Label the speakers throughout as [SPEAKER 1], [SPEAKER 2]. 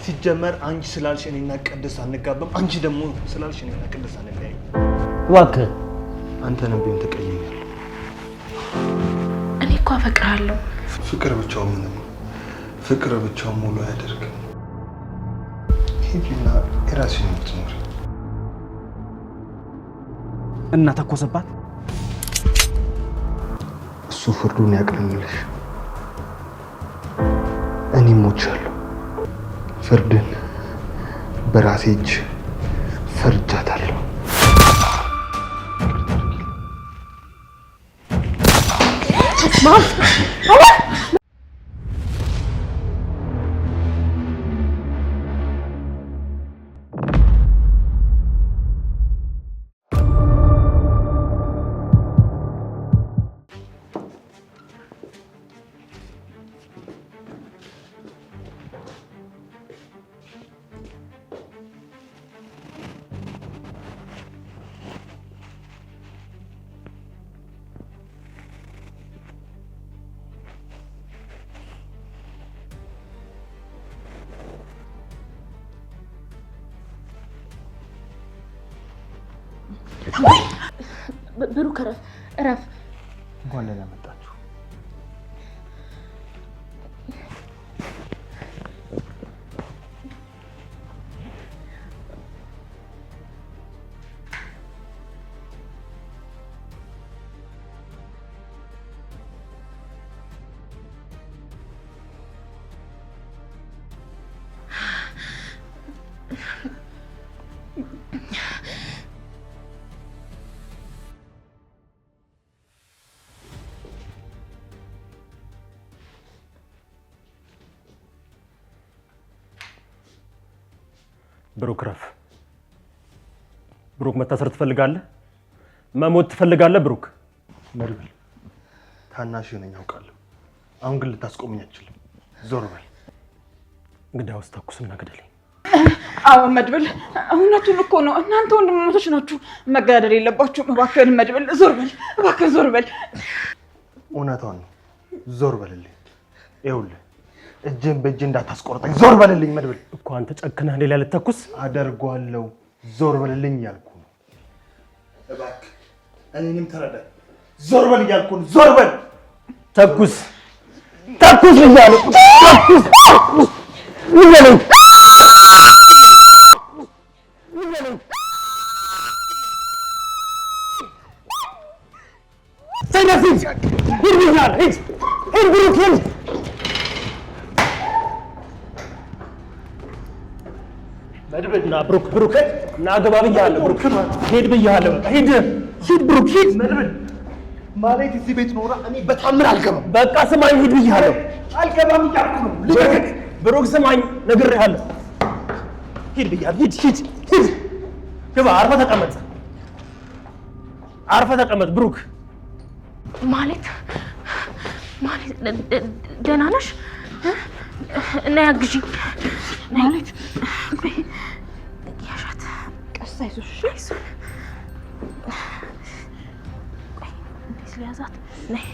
[SPEAKER 1] ሲጀመር አንቺ ስላልሽ እኔና ቅድስት አንጋባም፣ አንቺ ደግሞ ስላልሽ እኔና ቅድስት አንለያይ።
[SPEAKER 2] እባክህ
[SPEAKER 1] አንተንም ቢሆን ተቀይሜያለሁ።
[SPEAKER 3] እኔ እኮ አፈቅርሃለሁ።
[SPEAKER 1] ፍቅር ብቻውን ምንም ፍቅር ብቻውን ሙሉ አያደርግም። ሂጂና የራስሽን የምትኖሪ
[SPEAKER 2] እና ተኮሰባት።
[SPEAKER 1] እሱ ፍርዱን ያቅልልሽ። እኔ ሞቻለሁ። ፍርድን በራሴ እጅ ፈርጃታለሁ።
[SPEAKER 3] ብሩክ እረፍ።
[SPEAKER 1] እንኳን ደህና መጣችሁ።
[SPEAKER 2] ብሩክ ረፍ። ብሩክ መታሰር ትፈልጋለህ? መሞት ትፈልጋለህ? ብሩክ
[SPEAKER 1] መድብል ታናሽ ነኝ አውቃለሁ። አሁን ግን ልታስቆመኝ አትችልም። ዞር በል።
[SPEAKER 2] እንግዲያውስ ተኩስና ግደለኝ።
[SPEAKER 4] አዎ መድብል፣ እውነቱን እኮ ነው። እናንተ ወንድሞች ናችሁ፣ መገዳደል የለባችሁም። እባክህን መድብል ዞር በል፣ እባክህን ዞር በል።
[SPEAKER 1] እውነቷን ነው። ዞር በልልኝ። ይኸውልህ እጄን በእጄ እንዳታስቆርጠኝ። ዞር በልልኝ መድብል።
[SPEAKER 2] እኮ አንተ ጨክነህ ሌላ ልተኩስ
[SPEAKER 1] አደርጓለሁ። ዞር በልልኝ እያልኩ ነው። እባክህ እኔንም ተረዳኝ። ዞር በል እያልኩ ነው። ዞር በል።
[SPEAKER 2] ተኩስ ተኩስ ብያለሁ። ተኩስ ይበለኝ። ሰይነፊት ሂድ ብያለሁ። ሂድ ብሩክ ሂድ። መድብል ና ብሩክ ና ገባ ብያለሁ። ብሩክ ሂድ ብያለሁ። ሂድ ብሩክ ሂድ።
[SPEAKER 1] መድብል ማለት እዚህ ቤት ኖራ እኔ በታምር አልገባም።
[SPEAKER 2] በቃ ስማኝ፣ ሂድ ብያለሁ።
[SPEAKER 1] አልገባም እያልኩ ነው። ልቀቅ
[SPEAKER 2] ብሩክ ስማኝ፣ ነግሬሃለሁ። ሂድ ብያለሁ። ሂድ ግባ። አርፈህ ተቀመጥ ብሩክ።
[SPEAKER 3] ማለት ደህና ነሽ? እና ያግዢኝ
[SPEAKER 4] ማለት
[SPEAKER 3] ያሻት
[SPEAKER 4] ቀስ አይዞሽ።
[SPEAKER 3] እንዴት ሊያዛት ነይ።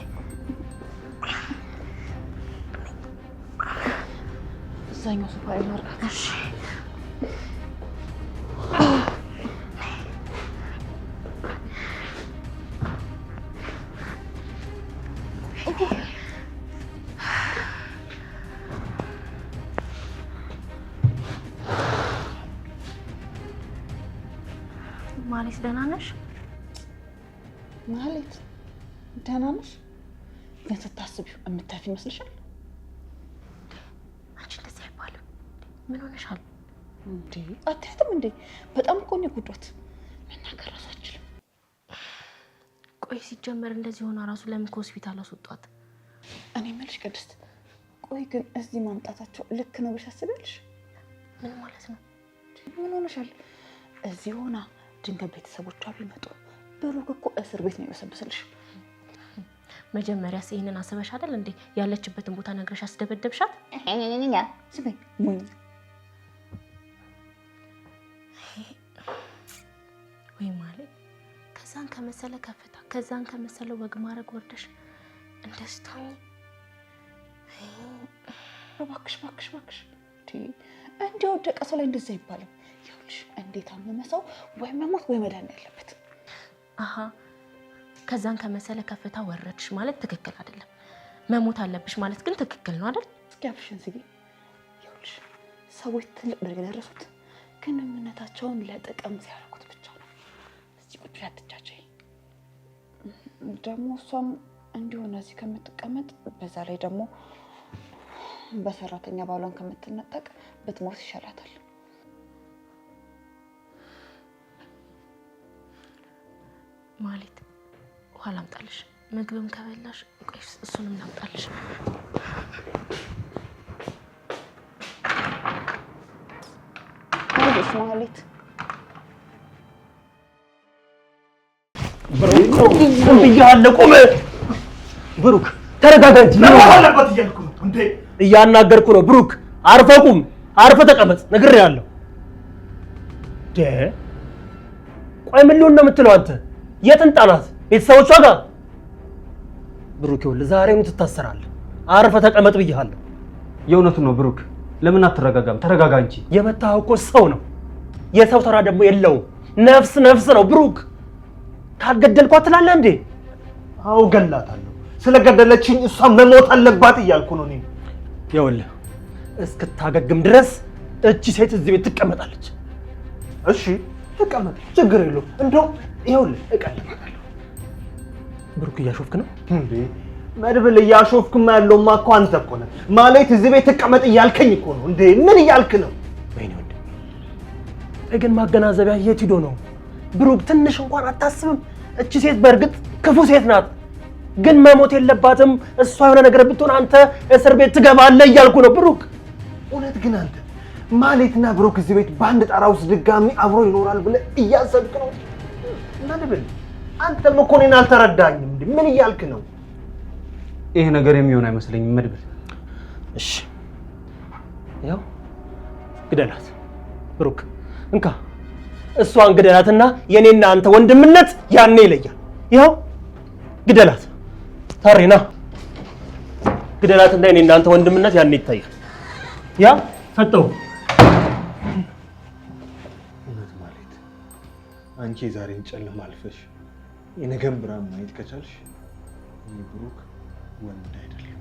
[SPEAKER 4] እዛኛው ሶፋ ላይ ማርጋት።
[SPEAKER 3] እሺ ማለት ደህና ነሽ?
[SPEAKER 4] ማለት ደህና ነሽ? ግን ስታስቢው የምታፊ ይመስልሻል?
[SPEAKER 3] አንቺ እንደዚህ አይባልም። ምን ሆነሻል
[SPEAKER 4] እንዴ? አትያትም እንዴ? በጣም እኮ ነው የጎዳት። መናገር እራሱ አትችልም።
[SPEAKER 3] ቆይ ሲጀመር እንደዚህ ሆና ራሱ ለምን ከሆስፒታል አስወጧት?
[SPEAKER 4] እኔ የምልሽ ቅድስት፣ ቆይ ግን እዚህ ማምጣታቸው ልክ ነው ብለሽ ታስቢያለሽ?
[SPEAKER 3] ምን ማለት ነው?
[SPEAKER 4] ምን ሆነሻል? እዚህ ሆና ድንገት ቤተሰቦቿ ቢመጡ ብሩክ እኮ እስር ቤት ነው የወሰደስልሽ።
[SPEAKER 3] መጀመሪያስ ይሄንን አስበሽ አይደል እንዴ ያለችበትን ቦታ ነግረሽ አስደበደብሻት?
[SPEAKER 4] ስበይ ሞኝ
[SPEAKER 3] ወይ ማለት ከዛን ከመሰለ ከፍታ ከዛን ከመሰለ ወግ ማድረግ ወርደሽ እንደስታው
[SPEAKER 4] እባክሽ እንዲያው ደቀ ሰው ላይ እንደዛ ይባላል። ይኸውልሽ እንዴት አመመ ሰው ወይ መሞት ወይ መዳን ያለበት።
[SPEAKER 3] አሃ ከዛን ከመሰለ ከፍታ ወረድሽ ማለት ትክክል አይደለም። መሞት አለብሽ ማለት ግን ትክክል ነው አይደል?
[SPEAKER 4] እስኪ አፍሽን ዝጊ። ይኸውልሽ ሰዎች ትልቅ ደረጃ ደረሱት ግንኙነታቸውን ለጥቅም ሲያደርጉት ብቻ ነው። እዚህ ቁጭ ያትቻቸው ደግሞ እሷም እንዲሆነ እዚህ ከምትቀመጥ በዛ ላይ ደግሞ በሰራተኛ ባሏን ከምትነጠቅ ብትሞት ይሻላታል።
[SPEAKER 3] ማለት ውሃ ላምጣልሽ፣ ምግብም ከበላሽ ቆይስ እሱንም ላምጣልሽ።
[SPEAKER 4] አይዞሽ ማለት
[SPEAKER 2] ብያለሁ። ቁም ብሩክ፣ ተረጋጋ እንጂ
[SPEAKER 1] ምን አለበት እያልኩ ነው እንዴ?
[SPEAKER 2] እያናገርኩ ነው። ብሩክ አርፈህ ቁም፣ አርፈህ ተቀመጥ ነግሬሃለሁ። ቆይ ምን ሊሆን ነው የምትለው አንተ? የት እንጣላት? ቤተሰቦቿ ጋር? ብሩክ ይኸውልህ ዛሬውኑ ትታሰራለህ። አርፈህ ተቀመጥ ብያለሁ።
[SPEAKER 5] የእውነቱን ነው ብሩክ፣ ለምን አትረጋጋም? ተረጋጋ እንጂ።
[SPEAKER 2] የመታኸው እኮ ሰው ነው። የሰው ተራ ደግሞ የለውም። ነፍስ ነፍስ ነው ብሩክ። ካልገደልኳት ትላለህ እንዴ?
[SPEAKER 1] አዎ ገላታለሁ። ስለገደለችኝ እሷ መሞት አለባት እያልኩ ነው እኔ።
[SPEAKER 2] ይኸውልህ እስክታገግም ድረስ እቺ ሴት እዚህ ቤት ትቀመጣለች።
[SPEAKER 1] እሺ ተቀመጥ፣ ችግር የለውም። እንደው ይኸውልህ እቀልባታለሁ።
[SPEAKER 2] ብሩክ እያሾፍክ ነው
[SPEAKER 1] እንዴ? መድብል እያሾፍክማ ያለውማ እኮ አንተ እኮ ነህ። ማለት እዚህ ቤት ተቀመጥ እያልከኝ እኮ ነው እንዴ? ምን እያልክ ነው?
[SPEAKER 2] ወይኔ ወንድም፣ ግን ማገናዘቢያ የት ሂዶ ነው? ብሩክ ትንሽ እንኳን አታስብም? እቺ ሴት በእርግጥ ክፉ ሴት ናት፣ ግን መሞት የለባትም። እሷ የሆነ ነገር ብትሆን አንተ እስር ቤት ትገባለህ እያልኩ ነው ብሩክ።
[SPEAKER 1] እውነት ግን አንተ ማለትና ብሩክ እዚህ ቤት በአንድ ጣራ ውስጥ ድጋሚ አብሮ ይኖራል ብለህ እያሰብክ ነው? መድብል አንተም እኮ እኔን አልተረዳኝም እንዴ? ምን እያልክ ነው?
[SPEAKER 5] ይሄ ነገር የሚሆን አይመስለኝም መድብል።
[SPEAKER 2] እሺ ያው ግደላት ብሩክ፣ እንካ እሷን ግደላትና የኔና አንተ ወንድምነት ያኔ ይለያል። ያው ግደላት፣ ታሬና ግደላትና የኔና አንተ ወንድምነት ያኔ ይታያል። ያ ፈጠው
[SPEAKER 1] እውነት ማለት አንቺ የዛሬን ጨለማ አልፈሽ የነገን ብርሃን ማየት ከቻልሽ ብሩክ ወንድ አይደለም።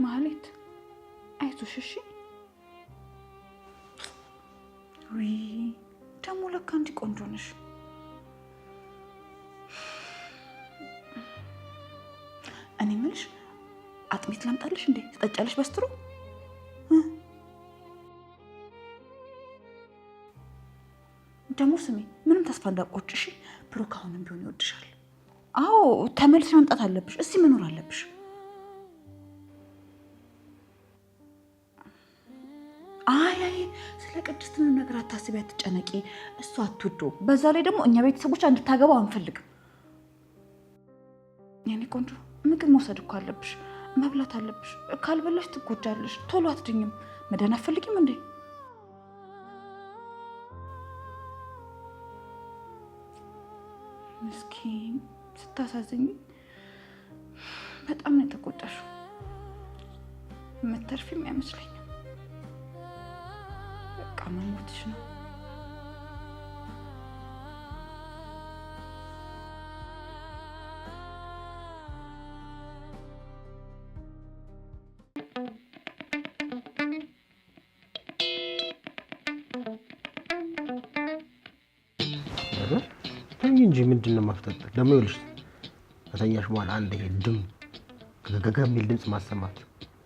[SPEAKER 4] ማለት አይዞሽ እሺ። ወይ ደግሞ ለካ አንቺ ቆንጆ ነሽ። እኔ የምልሽ አጥሚት ላምጣልሽ እንዴ? ትጠጫለሽ በስትሮ? ደግሞ ስሚ ምንም ተስፋ እንዳትቆርጪ እሺ። ብሩክ አሁንም ቢሆን ይወድሻል። አዎ ተመልሰሽ መምጣት አለብሽ። እዚህ መኖር አለብሽ። አይ ስለ ቅድስት ምንም ነገር አታስቢ፣ አትጨነቂ። እሷ አትወዶ። በዛ ላይ ደግሞ እኛ ቤተሰቦች እንድታገባው አንፈልግም። የኔ ቆንጆ ምግብ መውሰድ እኮ አለብሽ፣ መብላት አለብሽ። ካልበላሽ ትጎጃለሽ፣ ቶሎ አትድኝም። መዳን አትፈልጊም እንዴ? ምስኪን ስታሳዝኝ በጣም ነው የተጎዳሽው። የምትተርፊም አይመስለኝም። በቃ መሞትሽ ነው።
[SPEAKER 2] እንጂ ምንድነው ማፍጠጥ? ደግሞ ይኸውልሽ ከተኛሽ በኋላ አንድ ይሄ ድም ገገገ የሚል ድምጽ ማሰማት፣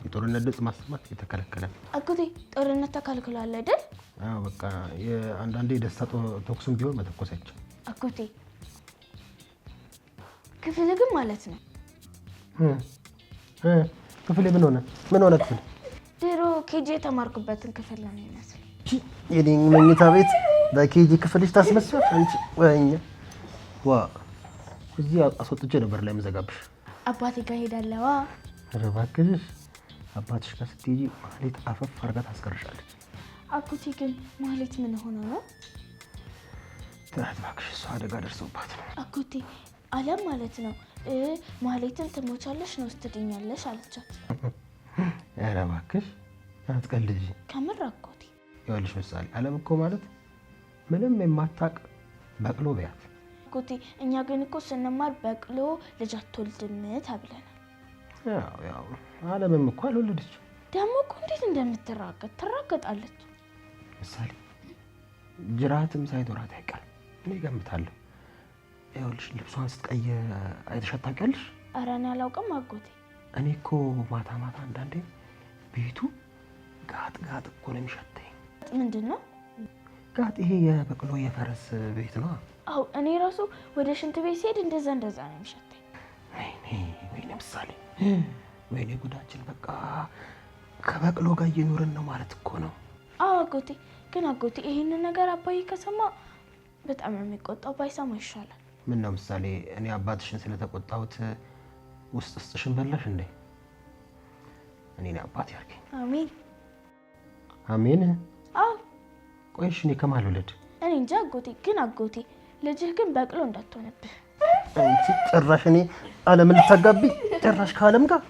[SPEAKER 2] የጦርነት ድምጽ ማሰማት የተከለከለ።
[SPEAKER 3] አጎቴ ጦርነት ተከልክሏል አይደል?
[SPEAKER 2] አዎ በቃ የአንዳንዴ የደስታ ተኩስም ቢሆን መተኮስ አይቻልም።
[SPEAKER 3] አጎቴ ክፍል ግን ማለት ነው
[SPEAKER 2] ክፍሌ ምን ሆነ ክፍል?
[SPEAKER 3] ድሮ ኬጂ የተማርኩበትን ክፍል ነው የሚመስለው።
[SPEAKER 2] የኔ መኝታ ቤት በኬጂ ክፍልሽ ታስመስል አንቺ ወይኛ ዋ እዚህ አስወጥቼ ነበር ላይ መዘጋብሽ።
[SPEAKER 3] አባቴ ጋር ሄዳለዋ።
[SPEAKER 2] ኧረ እባክሽ አባትሽ ጋር ስትሄጂ ማህሌት አፈፍ አድርጋ ታስቀርሻለች።
[SPEAKER 3] አጎቴ ግን ማህሌት ምን ሆነ ነው?
[SPEAKER 2] እባክሽ እሷ አደጋ ደርሶባት ነው።
[SPEAKER 3] አጎቴ አለም ማለት ነው ማህሌትን ትሞቻለሽ ነው ስትድኛለሽ አለቻት።
[SPEAKER 2] ኧረ እባክሽ አትቀልጂ።
[SPEAKER 3] ከምር አጎቴ
[SPEAKER 2] ይኸውልሽ ምሳሌ አለም እኮ ማለት ምንም የማታውቅ በቅሎ በያት።
[SPEAKER 3] አጎቴ እኛ ግን እኮ ስንማር በቅሎ ልጅ አትወልድም ተብለናል።
[SPEAKER 2] ያው አለምም እኮ አልወለደች።
[SPEAKER 3] ደግሞ እኮ እንዴት እንደምትራገጥ ትራገጣለች።
[SPEAKER 2] ምሳሌ ጅራትም ሳይኖራት አይቀርም እኔ እገምታለሁ። ይኸውልሽ ልብሷን ስትቀይር አይተሻት ታውቂያለሽ?
[SPEAKER 3] ኧረ እኔ አላውቅም አጎቴ።
[SPEAKER 2] እኔ እኮ ማታ ማታ አንዳንዴ ቤቱ ጋጥ ጋጥ እኮ ነው የሚሸተኝ።
[SPEAKER 3] ምንድን ነው
[SPEAKER 2] ጋጥ? ይሄ የበቅሎ የፈረስ ቤት ነው።
[SPEAKER 3] አው እኔ ራሱ ወደ ሽንት ቤት ሲሄድ እንደዛ ነው የሚሸተኝ።
[SPEAKER 2] ወይኔ ምሳሌ ወይኔ ጉዳችን። በቃ ከበቅሎ ጋር እየኖርን ነው ማለት እኮ ነው።
[SPEAKER 3] አዎ አጎቴ። ግን አጎቴ ይሄንን ነገር አባዬ ከሰማ በጣም ነው የሚቆጣው። ባይሰማ ይሻላል።
[SPEAKER 2] ምን ነው ምሳሌ እኔ አባትሽን ስለተቆጣሁት ውስጥሽን በላሽ እንዴ? እኔ አባት ያርገኝ።
[SPEAKER 3] አሜን
[SPEAKER 2] አሜን።
[SPEAKER 3] አዎ
[SPEAKER 2] ቆይሽ እኔ ከማል ወለድ
[SPEAKER 3] እኔ እንጃ አጎቴ። ግን አጎቴ ልጅህ ግን በቅሎ እንዳትሆንብህ።
[SPEAKER 2] አንቺ ጭራሽ እኔ አለምን ልታጋቢ ጭራሽ ከአለም ጋር።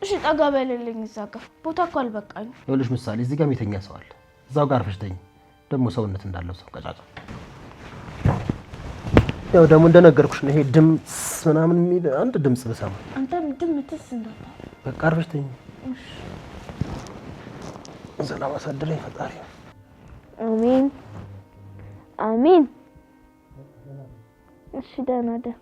[SPEAKER 3] እሺ ጠጋ በልልኝ። እዛ ጋር ቦታ እኮ አልበቃኝ።
[SPEAKER 2] ይኸውልሽ ምሳሌ እዚህ ጋር የሚተኛ ሰው አለ። እዛው ጋር አርፈሽ ተኝ። ደግሞ ሰውነት እንዳለው ሰው ቀጫጫ። ያው ደግሞ እንደነገርኩሽ ነው። ይሄ ድምፅ ምናምን የሚል አንድ ድምፅ ብሰማ
[SPEAKER 3] አንተም ድምፅስ እንዳታ
[SPEAKER 2] በቃ አርፈሽ ተኝ። ሰላም አሳድረኝ ፈጣሪ።
[SPEAKER 3] አሜን አሜን። እሺ ደህና ደህና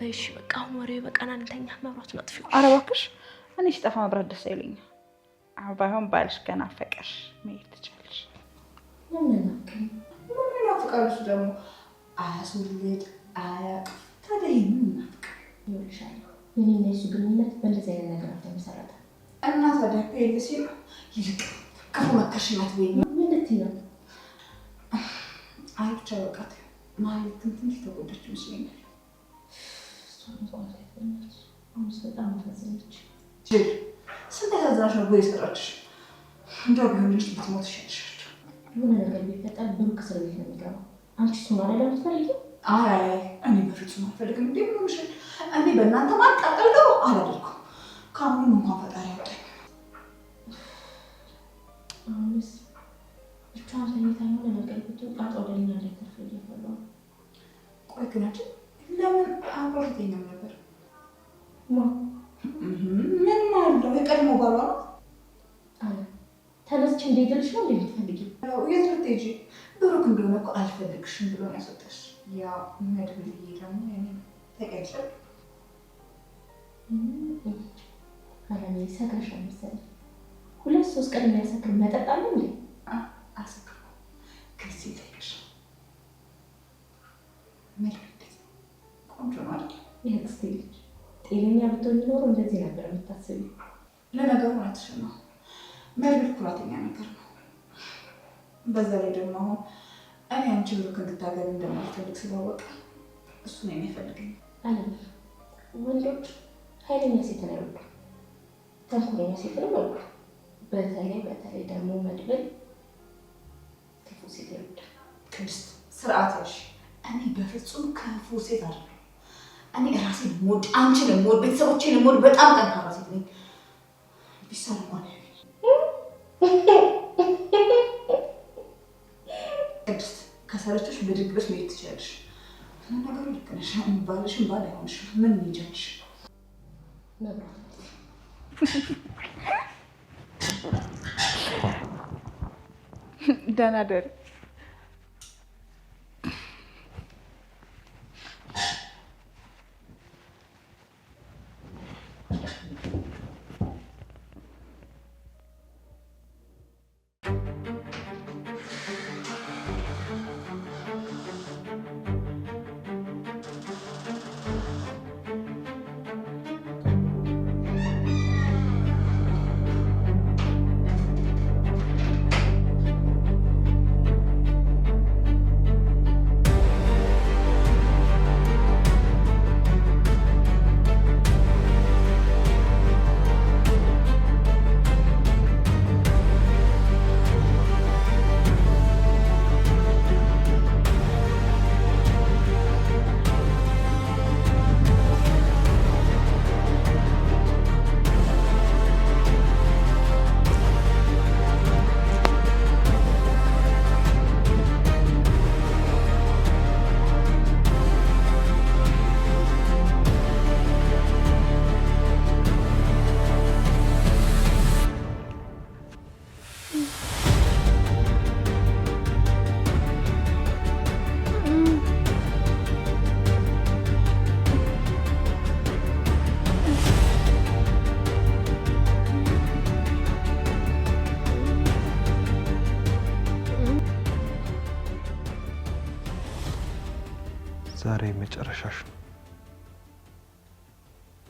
[SPEAKER 3] እሺ በቃ አሁን ወሬ በቃና እንተኛ። መብራት ነው አጥፊው።
[SPEAKER 4] ኧረ እባክሽ እኔ ሲጠፋ መብራት ደስ አይለኝም። ባይሆን ባልሽ ከናፈቀሽ መሄድ ትችላለሽ።
[SPEAKER 3] ምን
[SPEAKER 4] ናፍቃለሽ ደግሞ? አያስወልድ አያቅፍ ታዲያ ምን ናፍቅ
[SPEAKER 3] ይወልሻል። እኔና እሱ ግንኙነት በእንደዚህ አይነት ነገር አልተመሰረተ
[SPEAKER 4] እና ታዲያ ፔል ሲሉ ይልቅ ክፉ መከርሽናት ወይ
[SPEAKER 3] ምን ልትይ ነው?
[SPEAKER 4] አይ ብቻ በቃት ማለት ትንሽ ተጎዳች ይመስለኛል።
[SPEAKER 3] በጣም አሳዘነች።
[SPEAKER 4] ስንት ያሳዝናሽ ነው ወይ ሰራችሽ? እንደው ቢሆንልሽ ብትሞት ይሻልሻል።
[SPEAKER 3] የሆነ ነገር ቢፈጠር ብሩክ እስር ቤት ነው የሚገባው። አንቺ እሱን አይደለም የምትፈልጊው?
[SPEAKER 4] አይ እኔ በፍጹም አልፈልግም። እንዴ ምን ሆነሻል? እኔ በእናንተ ማቃጠል ነው አላደርኩም። ካሁን እንኳን ፈጣሪ ያውጣኝ።
[SPEAKER 3] አሁንስ ብቻዋን ተኝታ የሆነ ነገር ብትወጣ ወደኛ እንዳይተርፍ እየፈራሁ።
[SPEAKER 4] ቆይ ግን አንቺ ለምን አብረው ተኛም ነበር? ምን ማለት ነው? የቀድሞ ባሏ ነው
[SPEAKER 3] አለ። ተነስቼ እንዴትልሽ ነው እንደምትፈልጊው?
[SPEAKER 4] የት ልትሄጂ? ብሩክ እንደሆነ እኮ አልፈልግሽም ብሎ ነው ያስወጣሽ። ያው መድብልዬ ደግሞ እኔ ተቀይሻል።
[SPEAKER 3] አላኔ ሰክረሻል መሰለኝ። 2-3 ቀን የሚያሰክር መጠጥ አለ እንዴ?
[SPEAKER 4] አሰክር ከሲ ተይሽ መድብል ቆንጆ ማለት
[SPEAKER 3] የክስቴ ልጅ ጤነኛ ብትሆን ኖሮ እንደዚህ ነበር የምታስቢው።
[SPEAKER 4] ለነገሩ እውነትሽ ነው። መድብል ኩራተኛ ነገር ነው። በዛ ላይ ደግሞ አሁን እኔ አንቺ ብሩክ እንድታገቢ እንደማልፈልግ ስላወቀ እሱ ነው የሚፈልገኝ።
[SPEAKER 3] አለም ወንዶች ኃይለኛ ሴትን አይወዱም፣ ተንኮለኛ ሴትን አይወዱም። በተለይ ደግሞ መድብል ክፉ ሴት ይወዳል።
[SPEAKER 4] ቅድስት ስርዓት ያሽ። እኔ በፍጹም ክፉ ሴት አይደለሁም። እኔ ራሴን የምወድ አንቺን የምወድ ቤተሰቦቼን የምወድ በጣም ጠንካራ ሴት ነኝ። ቢሳል እንኳን ቅድስት ከሰለችሽ ብድግ ብለሽ መሄድ ትችላለሽ። ነገሩ ልክ ነሽ። ባልሽም ባል አይሆንሽም። ምን ይጃልሽ?
[SPEAKER 3] መብራት
[SPEAKER 4] ደህና ደሪ።
[SPEAKER 1] ዛሬ መጨረሻሽ ነው።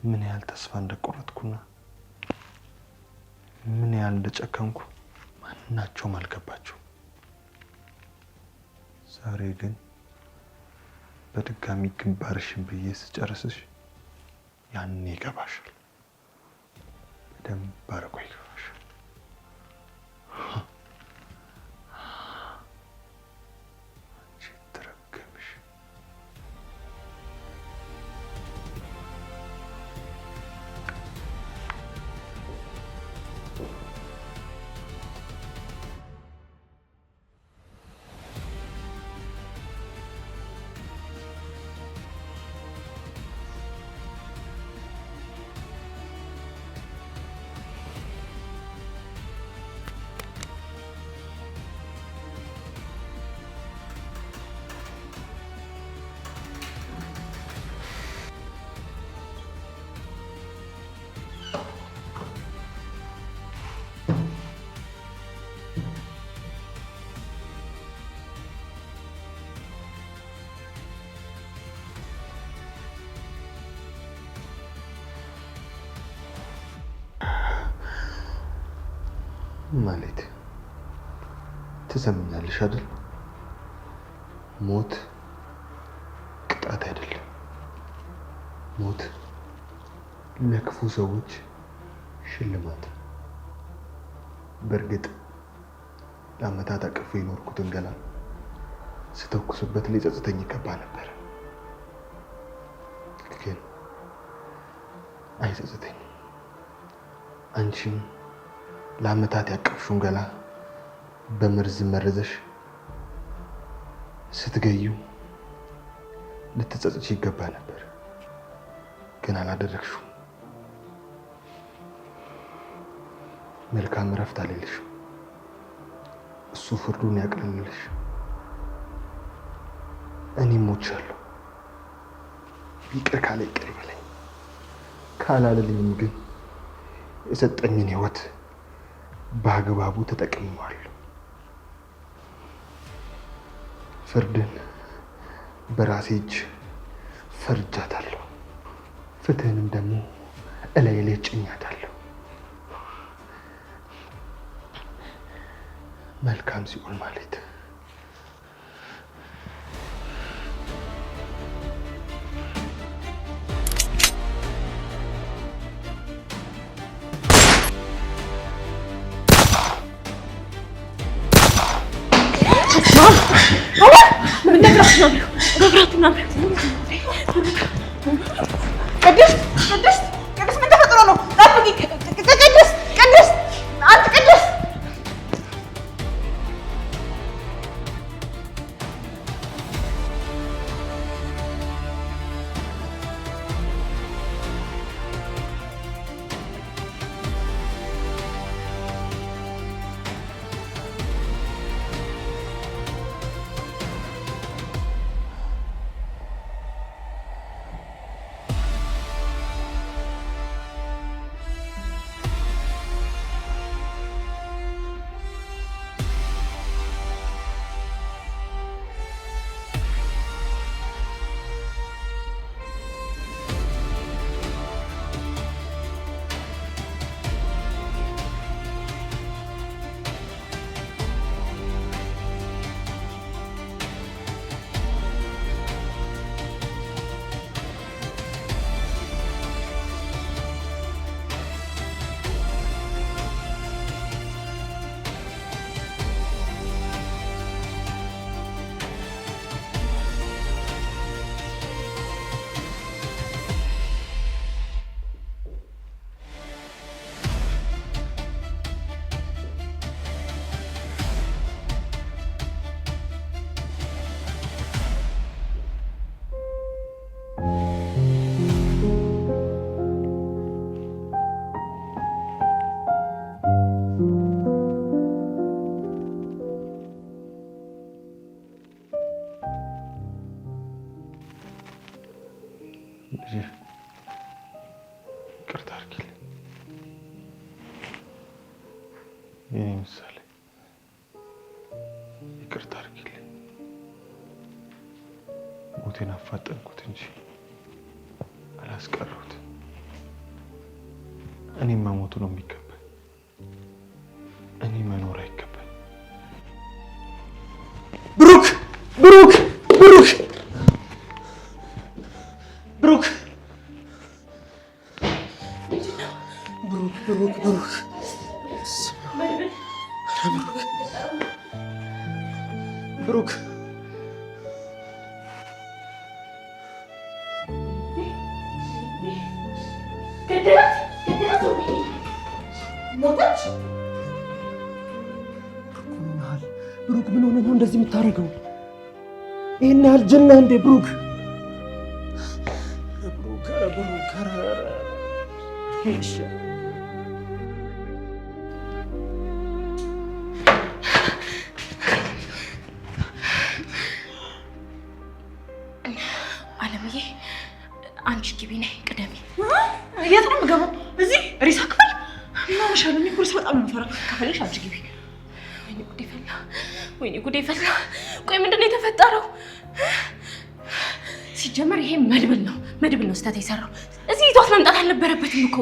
[SPEAKER 1] ምን ያህል ተስፋ እንደቆረጥኩና ምን ያህል እንደጨከንኩ ማናቸውም አልገባቸው። ዛሬ ግን በድጋሚ ግንባርሽን ብዬ ስጨርስሽ ያኔ ይገባሻል። በደንብ አድርጎ ይገባሻል። ማለት ትሰምኛለሽ አይደል? ሞት ቅጣት አይደለም። ሞት ለክፉ ሰዎች ሽልማት። በእርግጥ ለዓመታት አቅፌ የኖርኩትን ገላ ስተኩስበት ሊጸጽተኝ ይገባ ነበር፣ ግን አይጸጽተኝም። አንቺም ለዓመታት ያቀፍሽውን ገላ በመርዝ መርዘሽ ስትገዩ ልትጸጽች ይገባ ነበር፣ ግን አላደረግሽውም። መልካም እረፍት አልልሽም። እሱ ፍርዱን ያቅልልሽ። እኔም ሞቻለሁ። ይቅር ካለ ይቅር ይበለኝ፣ ካላለልኝም ግን የሰጠኝን ሕይወት በአግባቡ ተጠቅሜዋለሁ። ፍርድን በራሴ እጅ ፈርጃታለሁ። ፍትህንም ደግሞ እላዬ ላይ ጭኛታለሁ። መልካም ሲኦል ማለት
[SPEAKER 4] ቅድስት ምን ተፈጥሮ ነው? ጠብቂ ቅድስት አንተ ቅድስት ይቅርታ አድርጊልኝ የኔ ምሳሌ፣ ይቅርታ አድርጊልኝ። ሞቴን አፋጠንኩት እንጂ አላስቀረሁትም። እኔም መሞቱ ነው የሚገባኝ፣ እኔ መኖር አይገባኝ።
[SPEAKER 2] ብሩክ ብሩክ ብሩክ ብሩክ ብሩክ ብሩክ ብሩክ ብሩክ ምን ሆነህ ነው እንደዚህ የምታደርገው? ይሄን ያህል ጀና እንዴ ብሩክ? ብሩክ
[SPEAKER 3] አለምዬ አንቺ ግቢ ነይ ቅደሚ።
[SPEAKER 4] የት ነው የምገባው? እዚህ ሬሳ ክፍል ምናምሻለሁ። እኔ ፖሊስ በጣም ነው የምፈራው። ከፈለሽ አንቺ ግቢ።
[SPEAKER 3] ወይኔ ጉዴ ፈላ። ቆይ ምንድን ነው የተፈጠረው? ሲጀመር ይሄ መድብል ነው ስህተት የሰራው። እዚህ ይዟት መምጣት አልነበረበትም እኮ።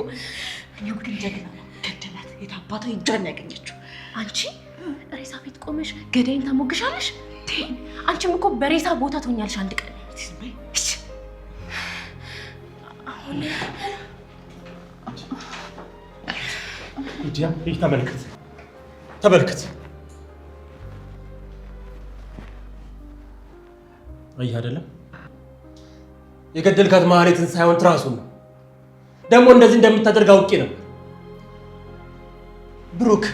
[SPEAKER 4] እኔው ግን ጀግና ነው። ገደላት። የታባቷ እጇን ያገኘችው
[SPEAKER 3] አንቺ ሬሳ ፊት ቆመሽ ገዳይን ታሞግሻለሽ? አንቺም እኮ በሬሳ ቦታ ትሆኛለሽ አንድ ቀን። አሁን
[SPEAKER 2] ሊዲያ ይህ ተመልከት። አየህ አይደለም የገደልካት ማህሌትን ሳይሆን ትራሱን ነው። ደግሞ እንደዚህ እንደምታደርግ አውቄ ነበር። ብሩክ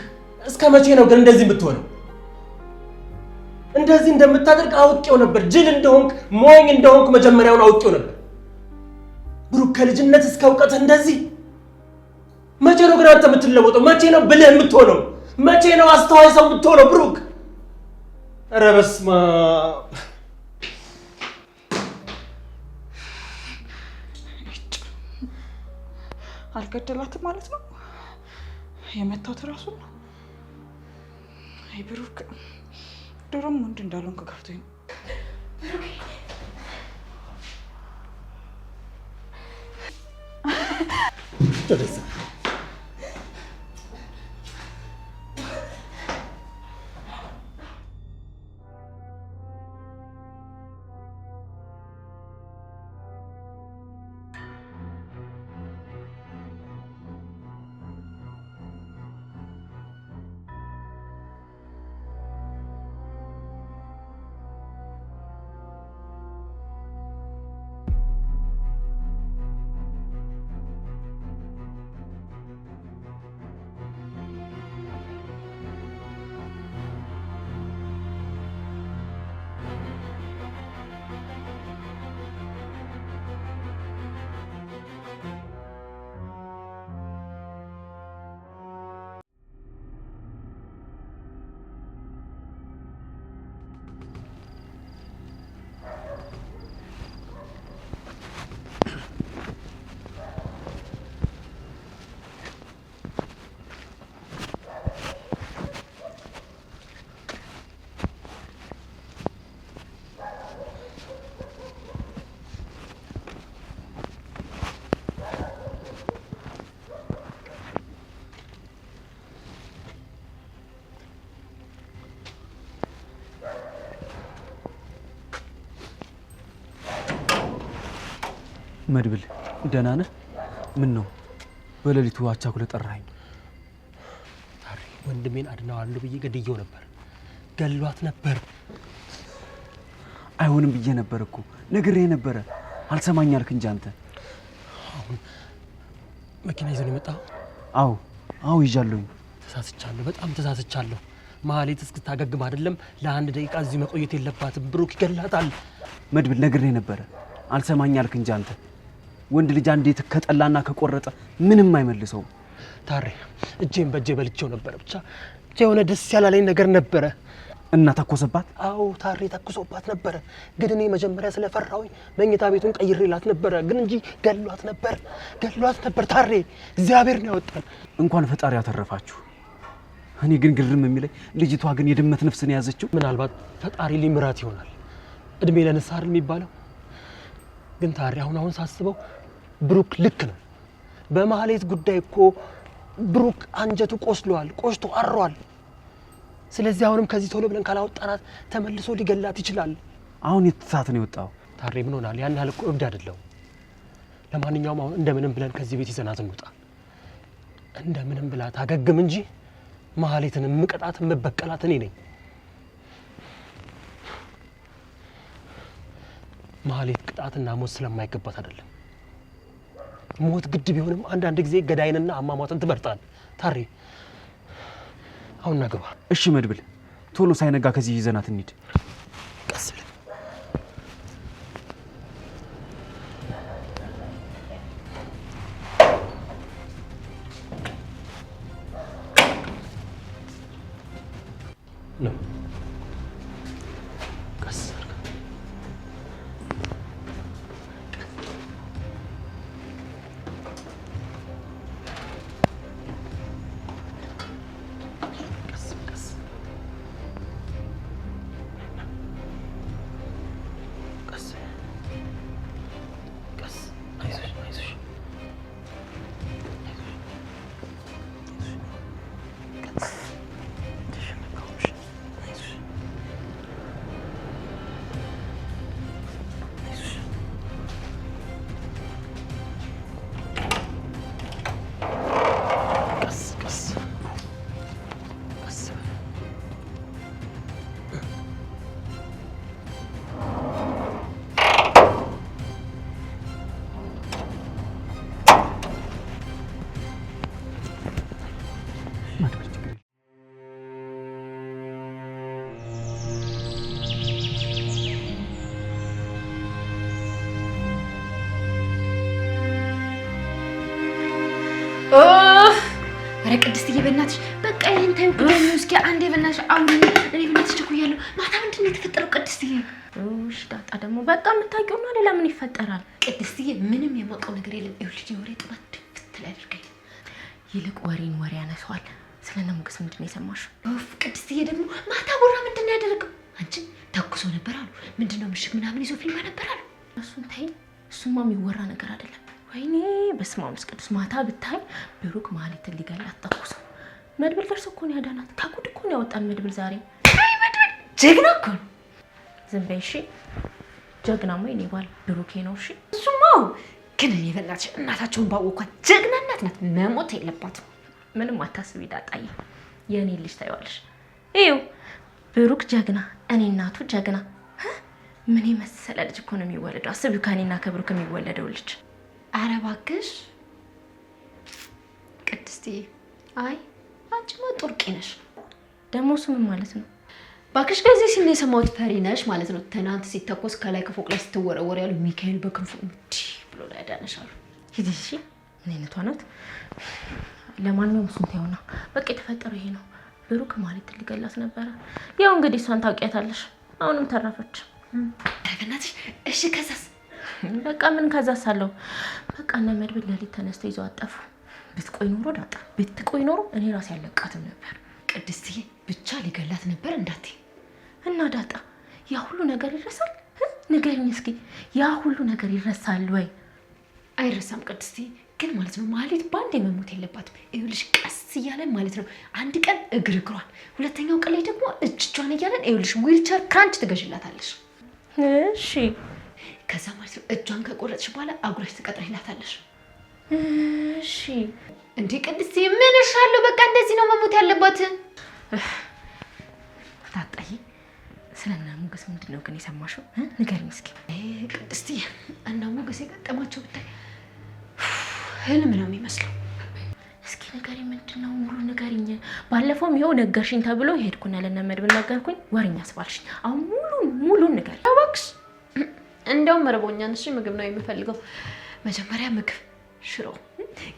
[SPEAKER 2] እስከ መቼ ነው ግን እንደዚህ የምትሆነው? እንደዚህ እንደምታደርግ አውቄው ነበር። ጅል እንደሆንክ ሞኝ እንደሆንክ መጀመሪያውን አውቄው ነበር። ብሩክ ከልጅነት እስከ እውቀት እንደዚህ። መቼ ነው ግን አንተ የምትለወጠው? መቼ ነው ብልህ የምትሆነው? መቼ ነው አስተዋይ ሰው የምትሆነው? ብሩክ ኧረ በስመ አብ።
[SPEAKER 4] አልገደላትም ማለት ነው? የመታው ራሱን ነው? አይ ብሩክ ድሮም ወንድ እንዳልሆንክ ገብቶኝ ነው።
[SPEAKER 5] መድብል ደህና ነህ? ምን ነው በሌሊቱ አቻኩለህ ጠራኸኝ?
[SPEAKER 2] ታሪ ወንድሜን አድነዋለሁ ብዬ ገድየው ነበር። ገሏት ነበር።
[SPEAKER 5] አይሆንም ብዬ ነበር እኮ ነግሬህ ነበረ። አልሰማኝ አልክ እንጂ አንተ።
[SPEAKER 2] አሁን መኪና ይዘህ ነው የመጣኸው?
[SPEAKER 5] አዎ ይዣለሁኝ።
[SPEAKER 2] ተሳስቻለሁ፣ በጣም ተሳስቻለሁ። ማህሌት እስክታገግም አይደለም ለአንድ ደቂቃ እዚህ መቆየት የለባትም። ብሩክ ይገላታል።
[SPEAKER 5] መድብል ነግሬህ ነበረ። አልሰማኝ አልክ እንጂ አንተ። ወንድ ልጅ አንዴ ከጠላና ከቆረጠ ምንም አይመልሰው።
[SPEAKER 2] ታሪ እጄን በእጄ በልቼው ነበር። ብቻ የሆነ ደስ ያላለኝ ነገር ነበረ።
[SPEAKER 5] እና ተኮሰባት?
[SPEAKER 2] አዎ ታሪ ተኩሶባት ነበረ። ግን እኔ መጀመሪያ ስለፈራሁኝ መኝታ ቤቱን ቀይሬላት ነበረ። ግን እንጂ ገሏት ነበር። ታሪ እግዚአብሔር ነው ያወጣን።
[SPEAKER 5] እንኳን ፈጣሪ ያተረፋችሁ። እኔ ግን ግርም የሚለኝ ልጅቷ ግን የድመት ነፍስን የያዘችው።
[SPEAKER 2] ምናልባት ፈጣሪ ሊምራት ይሆናል። እድሜ ለንስሐ አይደል የሚባለው? ግን ታሪ አሁን ሳስበው ብሩክ ልክ ነው። በማህሌት ጉዳይ እኮ ብሩክ አንጀቱ ቆስቶ አሯል። ስለዚህ አሁንም ከዚህ ቶሎ ብለን ካላወጣናት ተመልሶ ሊገላት ይችላል።
[SPEAKER 5] አሁን የትሳት ነው የወጣው?
[SPEAKER 2] ታሪ ምን ሆናል? ያን ያህል እኮ እብድ አይደለም። ለማንኛውም አሁን እንደምንም ብለን ከዚህ ቤት ይዘናት እንውጣ። እንደምንም ብላ ታገግም እንጂ ማህሌትን ምቀጣት መበቀላት እኔ ነኝ። ማህሌት ቅጣትና ሞት ስለማይገባት አይደለም። ሞት ግድ ቢሆንም አንዳንድ ጊዜ ገዳይንና አሟሟትን ትመርጣል። ታሪ አሁን ናግባ።
[SPEAKER 5] እሺ መድብል፣ ቶሎ ሳይነጋ ከዚህ ይዘናት እንሂድ።
[SPEAKER 2] ቀስ ብለን ነው። ቀስ
[SPEAKER 6] ኧረ ቅድስትዬ በእናትሽ በቃ ይሄን ታዩ ጉዳይ ነው። እስኪ አንዴ በእናትሽ አሁን እኔ በእናትሽ ቸኩያለሁ። ማታ ምንድን ነው የተፈጠረው ቅድስትዬ?
[SPEAKER 3] እሺ ዳጣ ደግሞ በቃ የምታውቂውና ሌላ ምን ይፈጠራል?
[SPEAKER 6] ቅድስትዬ ምንም የማውቀው ነገር የለም። ይኸውልሽ የወሬ ጥማት ድፍት ላይ አድርገኝ።
[SPEAKER 3] ይልቅ ወሬን ወሬ ያነሳዋል። ስለነ ሞገስ ምንድን ነው የሰማሽው?
[SPEAKER 6] ኦፍ ቅድስትዬ ደግሞ ማታ ቦራ ምንድን ነው ያደረገው? አንቺ ተኩሶ ነበር አሉ። ምንድን ነው ምሽግ ምናምን ይዞ ፊልም ነበር አሉ።
[SPEAKER 3] እሱን ታይ፣ እሱማ የሚወራ ነገር አይደለም። ወይኔ በስመ አብ ቅዱስ። ማታ ብታይ ብሩክ ማህሌትን ሊገላት ተኩሶ መድብል ደርሶ እኮ ነው ያዳናት። ከጉድ እኮ ነው ያወጣን መድብል ዛሬ።
[SPEAKER 6] አይ መድብል ጀግና እኮ ነው።
[SPEAKER 3] ዝም በይ እሺ። ጀግናማ የኔ ባል ብሩኬ ነው። እሺ
[SPEAKER 6] እሱማ ግን እኔ በእናትሽ እናታቸውን ባወኳት ጀግና እናት ናት። መሞት የለባትም።
[SPEAKER 3] ምንም አታስቢ ዳጣዬ፣ የኔ ልጅ ታይዋለሽ። ይኸው ብሩክ ጀግና፣ እኔ እናቱ ጀግና። ምን የመሰለ ልጅ እኮ ነው የሚወለደው። አስቢው ከኔና ከብሩክ የሚወለደው ልጅ።
[SPEAKER 6] ኧረ እባክሽ ቅድስትዬ። አይ አንቺማ ጡርቂ ነሽ።
[SPEAKER 3] ደግሞ እሱ ምን ማለት ነው?
[SPEAKER 6] እባክሽ ከዚህ ሲል የሰማሁት ፈሪ ነሽ ማለት ነው። ትናንት ሲተኮስ ከላይ ከፎቅ ላይ ስትወረወር ያሉ ሚካኤል በክንፉ እንዲህ ብሎ ላይ ያዳነሻሉ።
[SPEAKER 3] ሂጂ እሺ። ምን አይነቷ ናት? ለማንኛውም እሱን ተይውና በቃ የተፈጠረው ይሄ ነው። ብሩክ ማለት ሊገላት ነበረ። ያው እንግዲህ እሷን ታውቂያታለሽ። አሁንም ተረፈች።
[SPEAKER 6] በእናትሽ እሺ። ከዛስ?
[SPEAKER 3] በቃ ምን ከዛስ አለው። በቃ እነ መድብል ሌሊት ተነስተው ይዘው አጠፉ። ብትቆይ ኖሮ ዳጣ፣ ብትቆይ ኖሮ እኔ ራሴ ያለቃትም ነበር።
[SPEAKER 6] ቅድስትዬ ብቻ ሊገላት ነበር እንዳትዪ።
[SPEAKER 3] እና ዳጣ ያ ሁሉ ነገር ይረሳል? ንገሪኝ እስኪ፣ ያ ሁሉ ነገር ይረሳል ወይ?
[SPEAKER 6] አይረሳም ቅድስትዬ። ግን ማለት ነው ማህሌት ባንዴ መሞት የለባትም። ይኸውልሽ ቀስ እያለን ማለት ነው አንድ ቀን እግሯን፣ ሁለተኛው ቀን ላይ ደግሞ እጇን እያለን ይኸውልሽ ዊልቸር ክራንች ትገዥላታለሽ።
[SPEAKER 3] እሺ
[SPEAKER 6] ከዛ ማለት ነው እጇን ከቆረጥሽ በኋላ አጉረሽ ትቀጥሪላታለሽ።
[SPEAKER 3] እሺ
[SPEAKER 6] እንዴ ቅድስትዬ ምን እሻለሁ? በቃ እንደዚህ ነው መሞት ያለባት።
[SPEAKER 3] ዳጣዬ ስለና ሞገስ ምንድን ነው ግን የሰማሽው? ንገሪኝ እስኪ።
[SPEAKER 6] ቅድስትዬ እና ሞገስ የገጠማቸው ብታይ ህልም ነው የሚመስለው።
[SPEAKER 3] እስኪ ንገሪኝ፣ ምንድን ነው ሙሉ ንገሪኝ። ባለፈውም ይኸው ነገርሽኝ ተብሎ ሄድኩና ለነ መድብል ነገርኩኝ። ወሬኛ አስባልሽኝ። አሁን ሙሉ ንገሪኝ
[SPEAKER 6] እባክሽ። እንደውም መርቦኛል። እሺ ምግብ ነው የምፈልገው። መጀመሪያ ምግብ ሽሮ።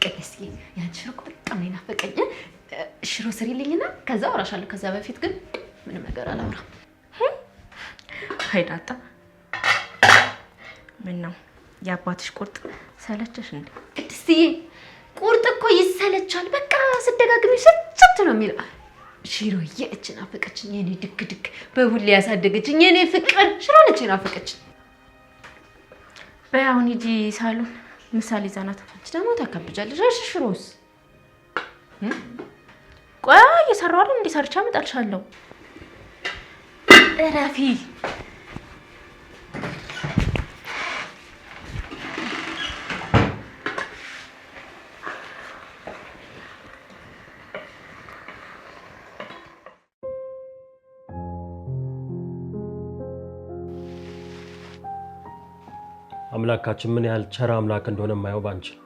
[SPEAKER 6] ቅድስትዬ ያን ሽሮ በጣም ነው ናፈቀኝ። ሽሮ ስሪልኝና ከዛ አወራሻለሁ። ከዛ በፊት ግን ምንም ነገር አላወራም።
[SPEAKER 3] አይ ዳጣ ምን ነው የአባትሽ ቁርጥ ሰለቸሽ እንዴ?
[SPEAKER 6] ቅድስትዬ ቁርጥ እኮ ይሰለቻል። በቃ ስደጋግሚ ስልችት ነው የሚለው። ሽሮዬ እች ናፈቀችኝ። የኔ ድክ በቡሌ ያሳደገችኝ የኔ ፍቅር ሽሮ ነች ናፈቀችኝ።
[SPEAKER 3] በይ አሁን ሂጂ ሳሎን ምሳሌ ዛናት።
[SPEAKER 6] አንቺ ደግሞ ታካብጃለሽ። እሺ ሽሮስ?
[SPEAKER 3] ቆይ እየሰራሁ አይደል? እንደ ሰርቻ እመጣልሻለሁ። እረፊ።
[SPEAKER 2] አምላካችን ምን ያህል ቸር አምላክ እንደሆነ የማየው ባንቺ ነው።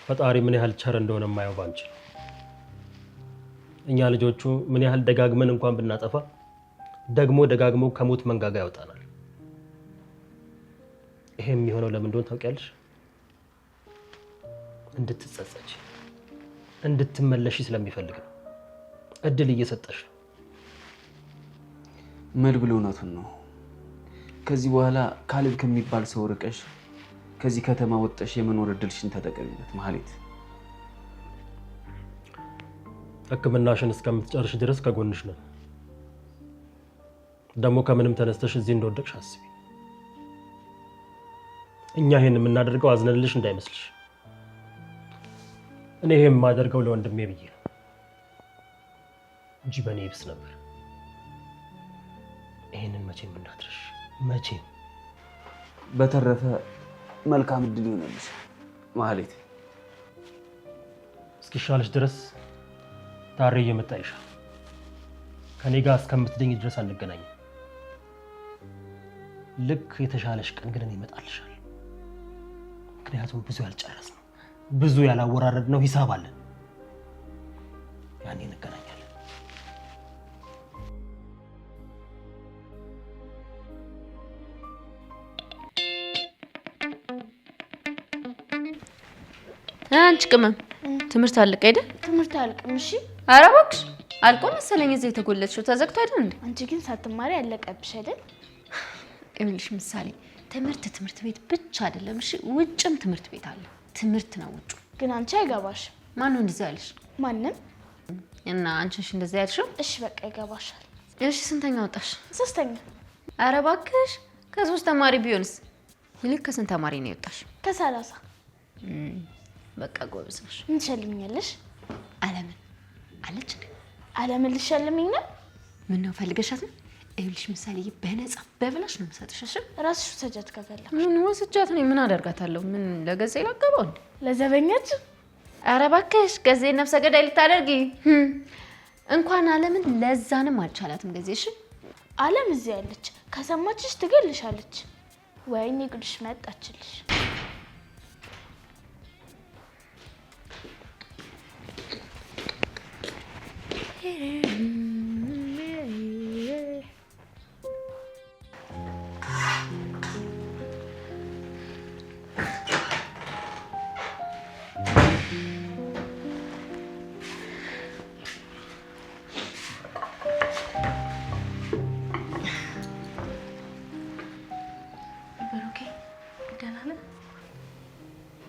[SPEAKER 2] ፈጣሪ ምን ያህል ቸር እንደሆነ የማየው ባንቺ ነው። እኛ ልጆቹ ምን ያህል ደጋግመን እንኳን ብናጠፋ ደጋግሞ ከሞት መንጋጋ ያወጣናል። ይሄ የሚሆነው ለምን እንደሆነ ታውቂያለሽ? እንድትጸጸች፣ እንድትመለሺ ስለሚፈልግ ነው። እድል እየሰጠሽ ነው።
[SPEAKER 5] መድብል እውነቱን ነው። ከዚህ በኋላ ካሌብ ከሚባል ሰው ርቀሽ ከዚህ ከተማ ወጥተሽ የመኖር እድልሽን ተጠቀሚበት ማህሌት።
[SPEAKER 2] ሕክምናሽን እስከምትጨርሽ ድረስ ከጎንሽ ነን። ደግሞ ከምንም ተነስተሽ እዚህ እንደወደቅሽ አስቢ። እኛ ይሄን የምናደርገው አዝነንልሽ እንዳይመስልሽ። እኔ ይሄን የማደርገው ለወንድሜ ብዬ ነው እንጂ በእኔ ይብስ ነበር። ይሄንን መቼም እንዳትረሽ። መቼም።
[SPEAKER 5] በተረፈ መልካም እድል ይሆነልሽ ማህሌት።
[SPEAKER 2] እስኪሻለሽ ድረስ ታሬ እየመጣ ይሻል። ከኔ ጋር እስከምትደኝ ድረስ አንገናኝም። ልክ የተሻለሽ ቀን ግን እኔ እመጣልሻለሁ። ምክንያቱም ብዙ ያልጨረስነው ብዙ ያላወራረድነው ሂሳብ አለን። ያኔ እንገናኛለን።
[SPEAKER 6] አንቺ ቅመም ትምህርት አለቀ አይደል?
[SPEAKER 7] ትምህርት አያልቅም። እሺ
[SPEAKER 6] ኧረ እባክሽ አልቆ መሰለኝ እዚህ የተጎለድሽው። ተዘግቶ አይደል እንዴ?
[SPEAKER 7] አንቺ ግን ሳትማሪ ያለቀብሽ አይደል?
[SPEAKER 6] ይኸውልሽ ምሳሌ ትምህርት ቤት ብቻ አይደለም እሺ፣ ውጭም ትምህርት ቤት አለ። ትምህርት ነው ውጭ።
[SPEAKER 7] ግን አንቺ አይገባሽ።
[SPEAKER 6] ማን ነው እንደዛ ያለሽ?
[SPEAKER 7] ማንም።
[SPEAKER 6] እና አንቺሽ እንደዛ ያልሽው?
[SPEAKER 7] እሺ በቃ ይገባሻል።
[SPEAKER 6] እሺ ስንተኛ ወጣሽ?
[SPEAKER 7] 3ኛ።
[SPEAKER 6] ኧረ እባክሽ ከ3 ተማሪ ቢሆንስ? ይልቅ ከስንት ተማሪ ነው የወጣሽ?
[SPEAKER 7] ከ30።
[SPEAKER 6] በቃ ጎበዝ ነሽ።
[SPEAKER 7] ምን ትሸልሚኛለሽ?
[SPEAKER 6] አለምን አለች እንዴ?
[SPEAKER 7] አለምን ልትሸልሚኝ ነው?
[SPEAKER 6] ምን ነው ፈልገሻት ነው? ይኸውልሽ ምሳሌ በነፃ በብላሽ ነው የምሰጥሽ። እሺ
[SPEAKER 7] ራስሽ ሰጃት ከፈለግሽ።
[SPEAKER 6] ምን ወስጃት ነው? ምን አደርጋታለሁ? ምን ለገዛ ይላቀባው እንዴ?
[SPEAKER 7] ለዘበኛች?
[SPEAKER 6] ኧረ እባክሽ ገዜ ነፍሰ ገዳይ ልታደርጊ እንኳን አለምን ለዛንም አልቻላትም ገዜ። እሺ
[SPEAKER 7] አለም እዚህ ያለች ከሰማችሽ ትገልሻለች። ወይኔ ጉድሽ መጣችልሽ።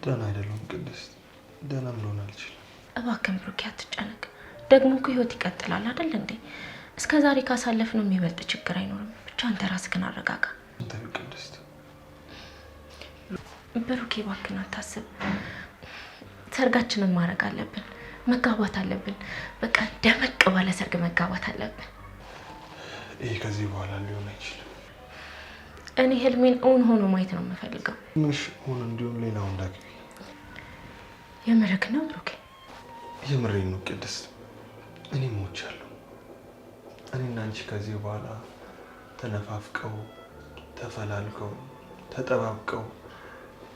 [SPEAKER 1] ደህና አይደለሁም ቅድስት። ደህናም ልሆን አልችልም።
[SPEAKER 3] እባክህን ብሩኬ አትጨነቅ። ደግሞ እኮ ህይወት ይቀጥላል አይደል እንዴ? እስከ ዛሬ ካሳለፍነው የሚበልጥ ችግር አይኖርም። ብቻ አንተ ራስህን አረጋጋ።
[SPEAKER 1] ተይ ቅድስት።
[SPEAKER 3] ብሩኬ እባክህን አታስብ። ሰርጋችንን ማድረግ አለብን፣ መጋባት አለብን። በቃ ደመቅ ባለ ሰርግ መጋባት አለብን።
[SPEAKER 1] ይሄ ከዚህ በኋላ ሊሆን አይችልም።
[SPEAKER 3] እኔ ህልሜን እውን ሆኖ ማየት ነው የምፈልገው።
[SPEAKER 1] ምንሽ ሆነ እንዲሆን ሌላው እንዳግቢ።
[SPEAKER 3] የምርክ ነው ብሩኬ?
[SPEAKER 1] የምሬን ነው ቅድስት። እኔ ሞቻለሁ። እኔና አንቺ ከዚህ በኋላ ተነፋፍቀው ተፈላልቀው ተጠባብቀው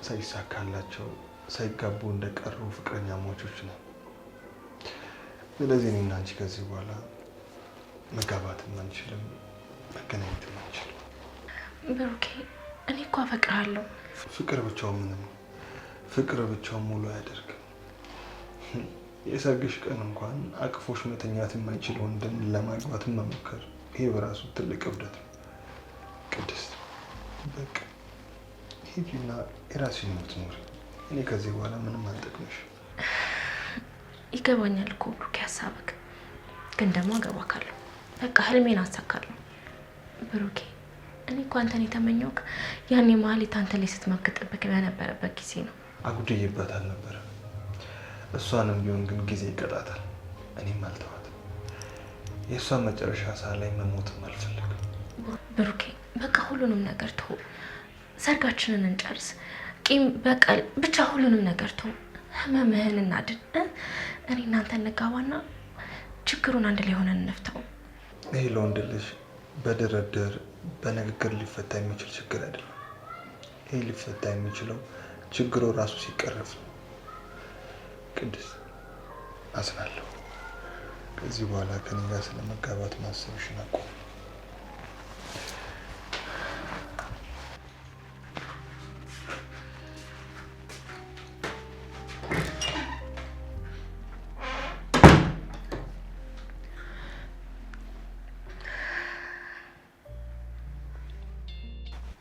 [SPEAKER 1] ሳይሳካላቸው ሳይጋቡ እንደቀሩ ፍቅረኛሞቾች ነው። ስለዚህ እኔና አንቺ ከዚህ በኋላ መጋባትም አንችልም፣ መገናኘትም አንችልም።
[SPEAKER 3] ብሩኬ እኔ እኮ አፈቅርሃለሁ።
[SPEAKER 1] ፍቅር ብቻውን ምንም ፍቅር ብቻውን ሙሉ አያደርግም። የሰርግሽ ቀን እንኳን አቅፎሽ መተኛት የማይችል ወንድን ለማግባት መሞከር ይሄ በራሱ ትልቅ እብደት ነው። ቅድስት በቃ ሂጂና የራስሽን ህይወት ኑሪ። እኔ ከዚህ በኋላ ምንም አልጠቅምሽ።
[SPEAKER 3] ይገባኛል እኮ ብሩኬ ሀሳብክ፣ ግን ደግሞ አገባካለሁ። በቃ ህልሜን አሳካለሁ። ብሩኬ እኔ እኮ አንተን የተመኘሁት ያኔ ማህሌት አንተ ላይ ስትመክጥብክ በነበረበት ጊዜ ነው።
[SPEAKER 1] አጉድዬባት አልነበረም። እሷንም ቢሆን ግን ጊዜ ይቀጣታል። እኔም አልተዋትም። የእሷን መጨረሻ ሰዓት ላይ መሞትም አልፈልግም።
[SPEAKER 3] ብሩኬ በቃ ሁሉንም ነገር ተው፣ ሰርጋችንን እንጨርስ። ቂም በቀል ብቻ ሁሉንም ነገር ተው። ህመምህን እናድን። እኔ እናንተ እንጋባና ችግሩን አንድ ላይ ሆነን እንፍታው።
[SPEAKER 1] ይሄ ለወንድ ልጅ በድርድር በንግግር ሊፈታ የሚችል ችግር አይደለም። ይሄ ሊፈታ የሚችለው ችግሩ ራሱ ሲቀረፍ ነው። ቅድስት አዝናለሁ። ከዚህ በኋላ ከኔ ጋር ስለመጋባት ማሰብሽን አቁም።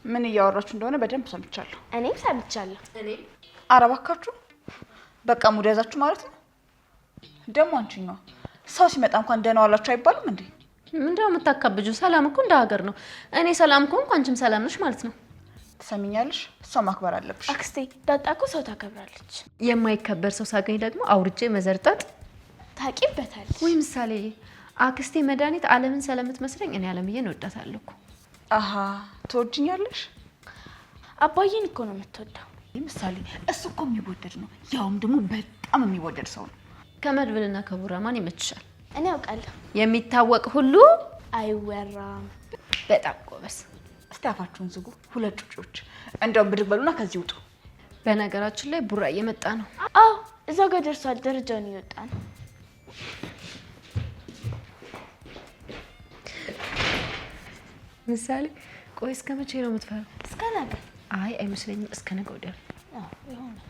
[SPEAKER 4] ምን እያወራችሁ እንደሆነ በደንብ ሰምቻለሁ።
[SPEAKER 7] እኔም ሰምቻለሁ።
[SPEAKER 4] ኧረ እባካችሁ በቃ ሙድ ያዛችሁ ማለት ነው። ደግሞ አንቺኛ ሰው ሲመጣ እንኳን ደህና ዋላችሁ አይባልም እንዴ?
[SPEAKER 6] ምንድነው የምታካብጁ? ሰላም እኮ እንደ ሀገር ነው። እኔ ሰላም ከሆንኩ አንቺም ሰላም ነሽ ማለት ነው።
[SPEAKER 4] ትሰሚኛለሽ? ሰው ማክበር አለብሽ።
[SPEAKER 7] አክስቴ ዳጣ እኮ ሰው ታከብራለች።
[SPEAKER 6] የማይከበር ሰው ሳገኝ ደግሞ አውርጄ መዘርጠጥ
[SPEAKER 7] ታቂበታለች።
[SPEAKER 6] ወይ ምሳሌ አክስቴ መድኃኒት አለምን ስለምትመስለኝ እኔ አለምዬን እወዳታለሁ እኮ።
[SPEAKER 4] አሃ ትወጂኛለሽ?
[SPEAKER 7] አባዬን እኮ ነው የምትወደው።
[SPEAKER 4] ምሳሌ እሱ እኮ የሚወደድ ነው፣ ያውም ደግሞ በጣም የሚወደድ ሰው ነው።
[SPEAKER 6] ከመድብልና ከቡራ ማን ይመችሻል?
[SPEAKER 7] እኔ አውቃለሁ።
[SPEAKER 6] የሚታወቅ ሁሉ
[SPEAKER 7] አይወራም።
[SPEAKER 6] በጣም ጎበዝ።
[SPEAKER 4] እስቲ አፋችሁን ዝጉ ሁለት ጩጮች። እንደውም ብድግ በሉና ከዚህ ውጡ።
[SPEAKER 6] በነገራችን ላይ ቡራ እየመጣ ነው።
[SPEAKER 7] አዎ እዛው ጋር ደርሷል። ደረጃውን እየወጣ ነው።
[SPEAKER 6] ምሳሌ ቆይ እስከ መቼ ነው የምትፈራው?
[SPEAKER 7] እስከ ነገ።
[SPEAKER 6] አይ አይመስለኝም። እስከ ነገ ወዲያ።
[SPEAKER 7] አዎ ይሆናል።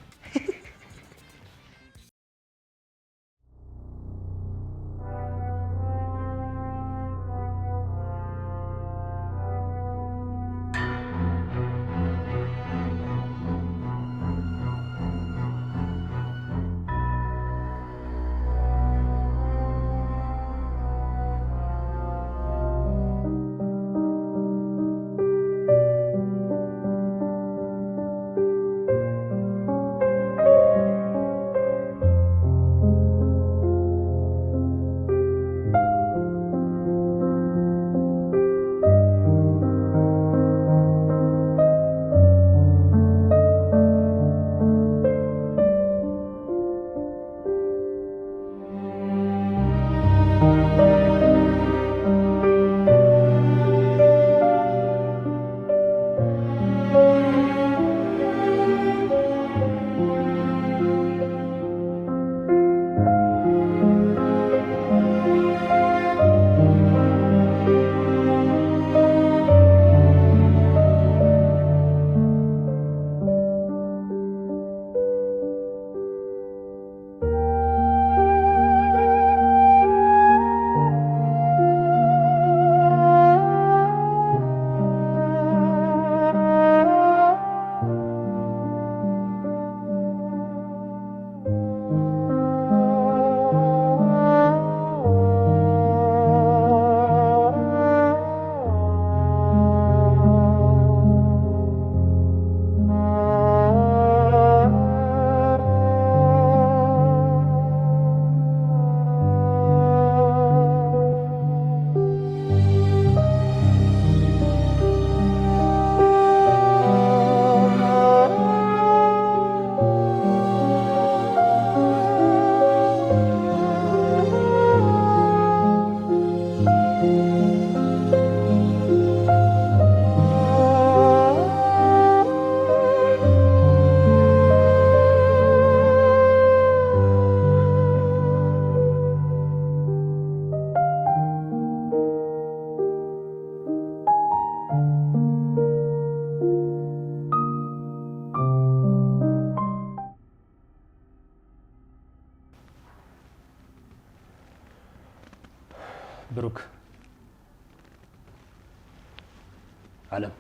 [SPEAKER 2] አለም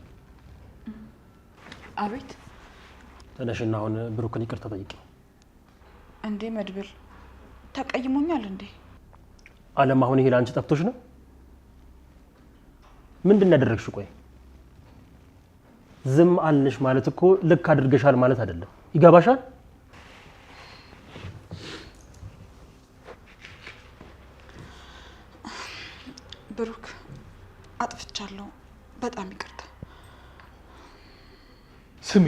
[SPEAKER 4] አቤት።
[SPEAKER 2] ተነሽና አሁን ብሩክን ይቅርታ ጠይቂ።
[SPEAKER 4] እንዴ መድብል ተቀይሞኛል እንዴ?
[SPEAKER 2] አለም አሁን ይሄ ላንቺ ጠፍቶሽ ነው? ምንድን ያደረግሽ? ቆይ ዝም አልንሽ ማለት እኮ ልክ አድርገሻል ማለት አይደለም። ይገባሻል?
[SPEAKER 4] ብሩክ አጥፍቻለሁ፣ በጣም ይቅርታ።
[SPEAKER 1] ስሚ፣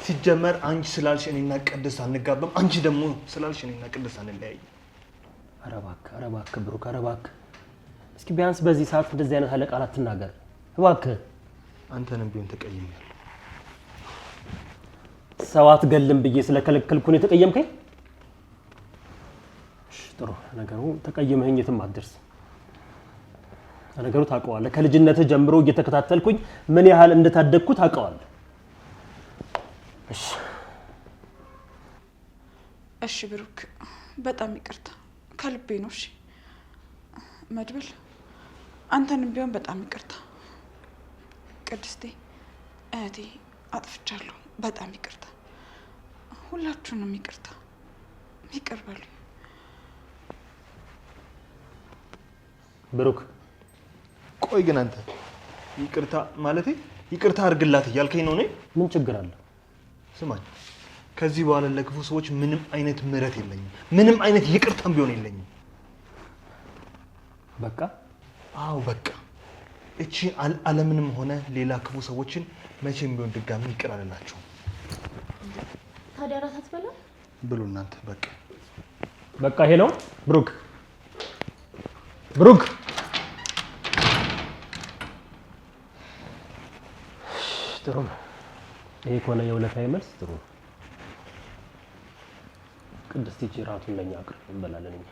[SPEAKER 1] ሲጀመር አንቺ ስላልሽ እኔና ቅድስት አንጋባም፣ አንቺ ደግሞ ስላልሽ እኔና ቅድስት አንለያይም።
[SPEAKER 2] ኧረ እባክህ ብሩክ፣ ኧረ እባክህ እስኪ ቢያንስ በዚህ ሰዓት እንደዚህ አይነት አለ ቃላት ትናገር እባክህ።
[SPEAKER 1] አንተንም ቢሆን ተቀይሜያለሁ።
[SPEAKER 2] ሰው አትገልም ብዬ ስለከለከልኩ ነው የተቀየምከኝ? እሺ ጥሩ ነገሩ ተቀየመኝ የትም አትደርስ። ነገሩ ታውቀዋለህ። ከልጅነትህ ጀምሮ እየተከታተልኩኝ ምን ያህል እንደታደግኩ ታውቀዋለህ።
[SPEAKER 4] እሺ ብሩክ በጣም ይቅርታ፣ ከልቤ ነው። እሺ መድብል አንተንም ቢሆን በጣም ይቅርታ። ቅድስቴ እህቴ አጥፍቻለሁ፣ በጣም ይቅርታ። ሁላችሁንም ይቅርታ፣ ይቅር በሉኝ።
[SPEAKER 2] ብሩክ
[SPEAKER 1] ቆይ ግን አንተ ይቅርታ ማለቴ ይቅርታ አድርግላት እያልከኝ ነው?
[SPEAKER 2] ምን ችግር አለ?
[SPEAKER 1] ስማኝ፣ ከዚህ በኋላ ለክፉ ሰዎች ምንም አይነት ምህረት የለኝም፣ ምንም አይነት ይቅርታም ቢሆን የለኝም።
[SPEAKER 2] በቃ
[SPEAKER 1] አዎ በቃ። እቺ አለምንም ሆነ ሌላ ክፉ ሰዎችን መቼም ቢሆን ድጋሚ ይቅር አልላቸውም።
[SPEAKER 3] ታዲያ እራት አትበላ
[SPEAKER 1] ብሉ እናንተ።
[SPEAKER 2] በቃ ይሄ ነው ብሩክ። ጥሩ ነው። ይሄ ከሆነ የውለታዊ መልስ ጥሩ ነው። ቅድስት ሂጂ እራቱን ለኛ አቅርብ እንበላለን እኛ።